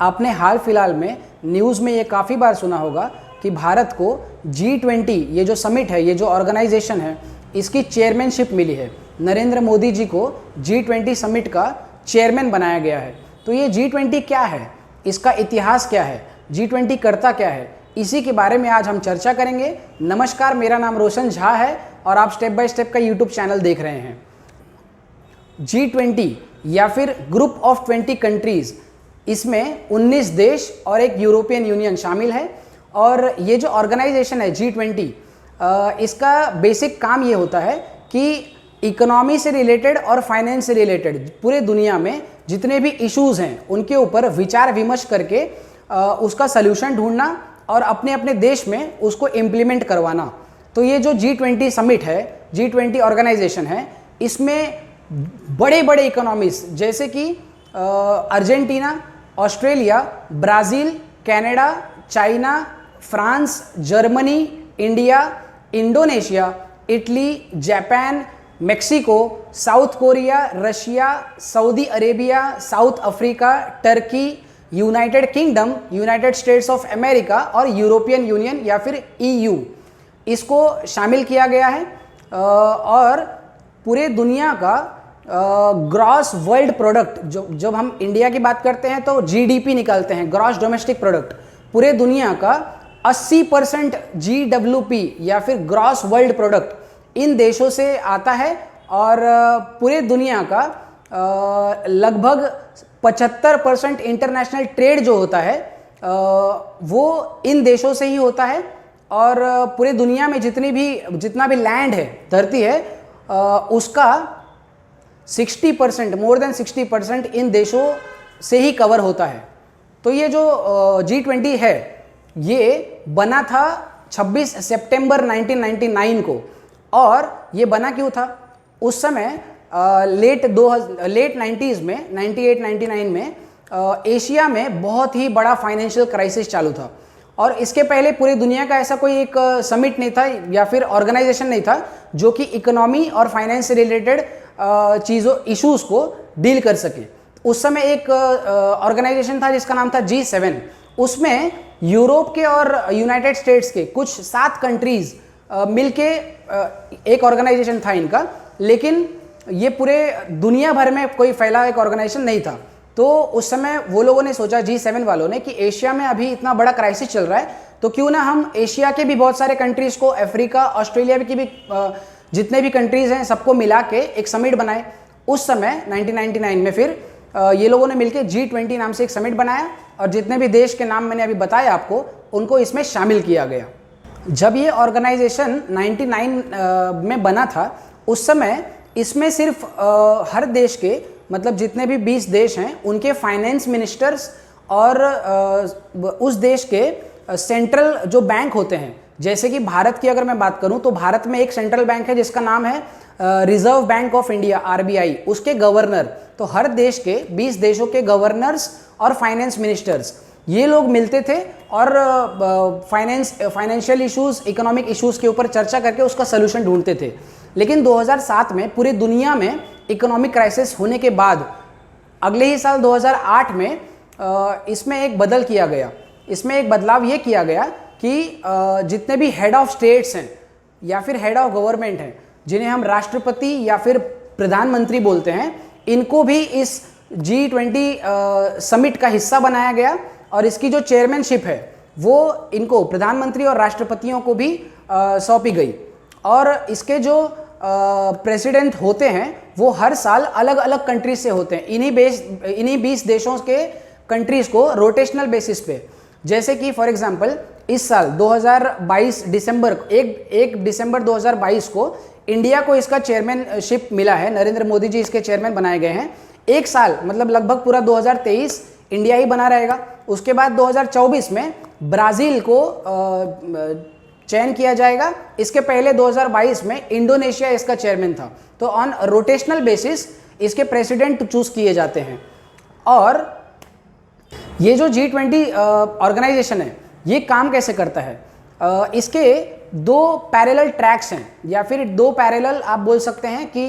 आपने हाल फिलहाल में न्यूज़ में ये काफ़ी बार सुना होगा कि भारत को G20 ये जो समिट है, ये जो ऑर्गेनाइजेशन है, इसकी चेयरमैनशिप मिली है। नरेंद्र मोदी जी को G20 समिट का चेयरमैन बनाया गया है। तो ये G20 क्या है, इसका इतिहास क्या है, G20 करता क्या है, इसी के बारे में आज हम चर्चा करेंगे। नमस्कार, मेरा नाम रोशन झा है और आप स्टेप बाय स्टेप का यूट्यूब चैनल देख रहे हैं। G20 या फिर ग्रुप ऑफ 20 कंट्रीज़, इसमें 19 देश और एक यूरोपियन यूनियन शामिल है। और ये जो ऑर्गेनाइजेशन है G20, इसका बेसिक काम ये होता है कि इकोनॉमी से रिलेटेड और फाइनेंस से रिलेटेड पूरे दुनिया में जितने भी इश्यूज़ हैं उनके ऊपर विचार विमर्श करके उसका सल्यूशन ढूंढना और अपने अपने देश में उसको इम्प्लीमेंट करवाना। तो ये जो G20 समिट है, G20 ऑर्गेनाइजेशन है, इसमें बड़े बड़े इकोनॉमीज जैसे कि Argentina, Australia, Brazil, Canada, China, France, Germany, India, Indonesia, Italy, Japan, Mexico, south Korea, Russia, Saudi Arabia, south Africa, Turkey, United kingdom, United states of America और European union या फिर EU, इसको शामिल किया गया है। और पूरे दुनिया का ग्रॉस वर्ल्ड प्रोडक्ट, जब हम इंडिया की बात करते हैं तो GDP निकालते हैं, ग्रॉस डोमेस्टिक प्रोडक्ट, पूरे दुनिया का 80% GWP या फिर ग्रॉस वर्ल्ड प्रोडक्ट इन देशों से आता है। और पूरे दुनिया का लगभग 75% इंटरनेशनल ट्रेड जो होता है वो इन देशों से ही होता है। और पूरे दुनिया में जितना भी लैंड है, धरती है, उसका 60%, मोर देन 60% इन देशों से ही कवर होता है। तो ये जो G20 है, ये बना था 26 सितंबर 1999 को। और ये बना क्यों था? उस समय लेट 90s में, 98-99 में एशिया में बहुत ही बड़ा फाइनेंशियल क्राइसिस चालू था। और इसके पहले पूरी दुनिया का ऐसा कोई एक समिट नहीं था या फिर ऑर्गेनाइजेशन नहीं था जो कि इकोनॉमी और फाइनेंस से रिलेटेड इश्यूज़ को डील कर सके। उस समय एक ऑर्गेनाइजेशन था जिसका नाम था G7। उसमें यूरोप के और यूनाइटेड स्टेट्स के कुछ 7 कंट्रीज़ मिलके एक ऑर्गेनाइजेशन था इनका, लेकिन ये पूरे दुनिया भर में कोई फैला एक ऑर्गेनाइजेशन नहीं था। तो उस समय वो लोगों ने सोचा, G7 वालों ने, कि एशिया में अभी इतना बड़ा क्राइसिस चल रहा है, तो क्यों ना हम एशिया के भी बहुत सारे कंट्रीज़ को, अफ्रीका, ऑस्ट्रेलिया की भी जितने भी कंट्रीज़ हैं, सबको मिला के एक समिट बनाए। उस समय 1999 में फिर ये लोगों ने मिलकर G20 नाम से एक समिट बनाया और जितने भी देश के नाम मैंने अभी बताया आपको, उनको इसमें शामिल किया गया। जब ये ऑर्गेनाइजेशन 99 में बना था, उस समय इसमें सिर्फ हर देश के, मतलब जितने भी 20 देश हैं, उनके फाइनेंस मिनिस्टर्स और उस देश के सेंट्रल जो बैंक होते हैं, जैसे कि भारत की अगर मैं बात करूं तो भारत में एक सेंट्रल बैंक है जिसका नाम है reserve bank of India, RBI, उसके गवर्नर। तो हर देश के 20 देशों के गवर्नर्स और फाइनेंस मिनिस्टर्स, ये लोग मिलते थे और फाइनेंशियल इश्यूज़, इकोनॉमिक इश्यूज़ के ऊपर चर्चा करके उसका सलूशन ढूंढते थे। लेकिन 2007 में पूरी दुनिया में इकोनॉमिक क्राइसिस होने के बाद अगले ही साल 2008 में इसमें एक बदल किया गया। इसमें एक बदलाव ये किया गया कि जितने भी हेड ऑफ स्टेट्स हैं या फिर हेड ऑफ गवर्नमेंट हैं, जिन्हें हम राष्ट्रपति या फिर प्रधानमंत्री बोलते हैं, इनको भी इस G20 समिट का हिस्सा बनाया गया। और इसकी जो चेयरमैनशिप है वो इनको, प्रधानमंत्री और राष्ट्रपतियों को भी सौंपी गई। और इसके जो प्रेसिडेंट होते हैं वो हर साल अलग अलग कंट्रीज से होते हैं। इन्हीं 20 देशों के कंट्रीज को रोटेशनल बेसिस पे, जैसे कि फॉर एग्जांपल इस साल 2022 दिसंबर 1 दिसंबर 2022 को इंडिया को इसका चेयरमैनशिप मिला है। नरेंद्र मोदी जी इसके चेयरमैन बनाए गए हैं। एक साल, मतलब लगभग पूरा 2023 इंडिया ही बना रहेगा। उसके बाद 2024 में ब्राज़ील को चयन किया जाएगा। इसके पहले 2022 में इंडोनेशिया इसका चेयरमैन था। तो ऑन रोटेशनल बेसिस इसके प्रेसिडेंट चूज किए जाते हैं। और ये जो G20 ऑर्गेनाइजेशन है, ये काम कैसे करता है? इसके 2 पैरेलल ट्रैक्स हैं, या फिर 2 पैरेलल आप बोल सकते हैं कि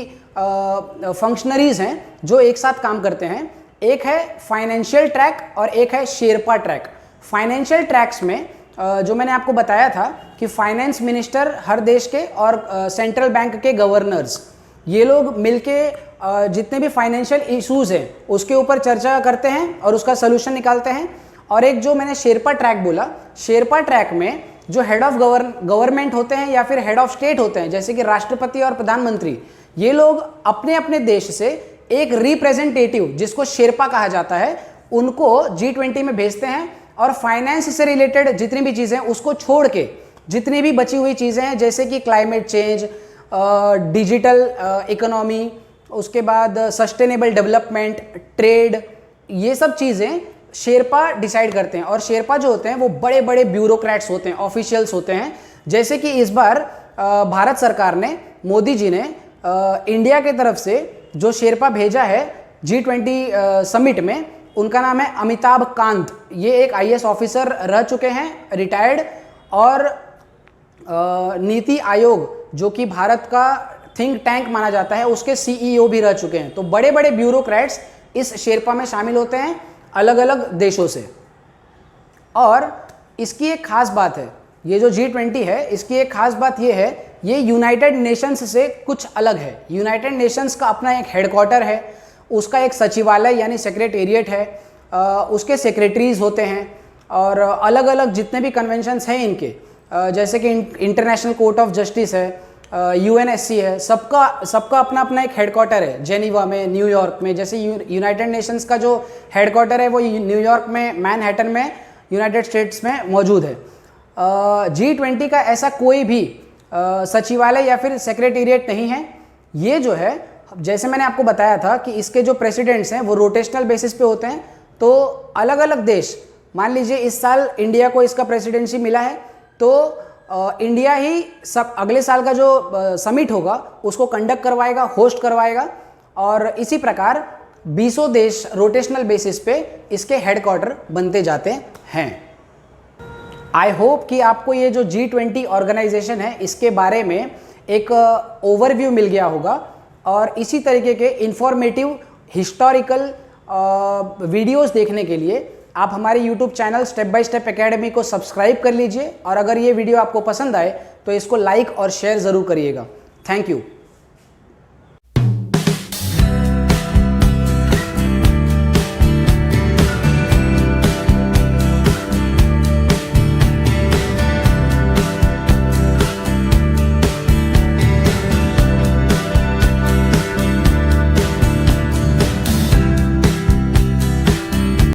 फंक्शनरीज हैं जो एक साथ काम करते हैं। एक है फाइनेंशियल ट्रैक और एक है शेरपा ट्रैक। फाइनेंशियल ट्रैक्स में जो मैंने आपको बताया था कि फाइनेंस मिनिस्टर हर देश के और सेंट्रल बैंक के गवर्नर्स, ये लोग मिलके जितने भी फाइनेंशियल इश्यूज हैं उसके ऊपर चर्चा करते हैं और उसका सोल्यूशन निकालते हैं। और एक जो मैंने शेरपा ट्रैक बोला, शेरपा ट्रैक में जो हेड ऑफ गवर्नमेंट होते हैं या फिर हेड ऑफ स्टेट होते हैं, जैसे कि राष्ट्रपति और प्रधानमंत्री, ये लोग अपने अपने देश से एक रिप्रेजेंटेटिव, जिसको शेरपा कहा जाता है, उनको G20 में भेजते हैं और फाइनेंस से रिलेटेड जितनी भी चीज़ें उसको छोड़ के जितनी भी बची हुई चीज़ें हैं, जैसे कि क्लाइमेट चेंज, डिजिटल इकोनॉमी, उसके बाद सस्टेनेबल डेवलपमेंट, ट्रेड, ये सब चीज़ें शेरपा डिसाइड करते हैं। और शेरपा जो होते हैं वो बड़े बड़े ब्यूरोक्रेट्स होते हैं, ऑफिशियल्स होते हैं। जैसे कि इस बार भारत सरकार ने, मोदी जी ने इंडिया के तरफ से जो शेरपा भेजा है G20 समिट में, उनका नाम है अमिताभ कांत। ये एक IAS ऑफिसर रह चुके हैं, रिटायर्ड, और नीति आयोग जो कि भारत का थिंक टैंक माना जाता है, उसके CEO भी रह चुके हैं। तो बड़े बड़े ब्यूरोक्रेट्स इस शेरपा में शामिल होते हैं अलग अलग देशों से। और इसकी एक खास बात है, ये जो G20 है, इसकी एक खास बात ये है, ये यूनाइटेड नेशंस से कुछ अलग है। यूनाइटेड नेशंस का अपना एक हेडक्वार्टर है, उसका एक सचिवालय यानी सेक्रेटेरिएट है, उसके सेक्रेटरीज होते हैं, और अलग अलग जितने भी कन्वेंशंस हैं इनके, जैसे कि इंटरनेशनल कोर्ट ऑफ जस्टिस है, UNSC है, सबका अपना अपना एक हेडक्वार्टर है, जेनीवा में, न्यूयॉर्क में। जैसे यूनाइटेड नेशंस का जो हेडक्वार्टर है वो न्यूयॉर्क में, मैनहट्टन में, यूनाइटेड स्टेट्स में मौजूद है। G20 का ऐसा कोई भी सचिवालय या फिर सेक्रेटेरिएट नहीं है। ये जो है, जैसे मैंने आपको बताया था कि इसके जो प्रेसिडेंट्स हैं वो रोटेशनल बेसिस पे होते हैं। तो अलग अलग देश, मान लीजिए इस साल इंडिया को इसका प्रेसिडेंसी मिला है, तो इंडिया ही सब अगले साल का जो समिट होगा उसको कंडक्ट करवाएगा, होस्ट करवाएगा। और इसी प्रकार 20 देश रोटेशनल बेसिस पे इसके हेडक्वार्टर बनते जाते हैं। आई होप कि आपको ये जो G20 ऑर्गेनाइजेशन है इसके बारे में एक ओवरव्यू मिल गया होगा। और इसी तरीके के इंफॉर्मेटिव हिस्टोरिकल वीडियोस देखने के लिए आप हमारे YouTube channel step by step academy को सब्सक्राइब कर लीजिए। और अगर ये वीडियो आपको पसंद आए तो इसको लाइक और शेयर ज़रूर करिएगा। Thank you.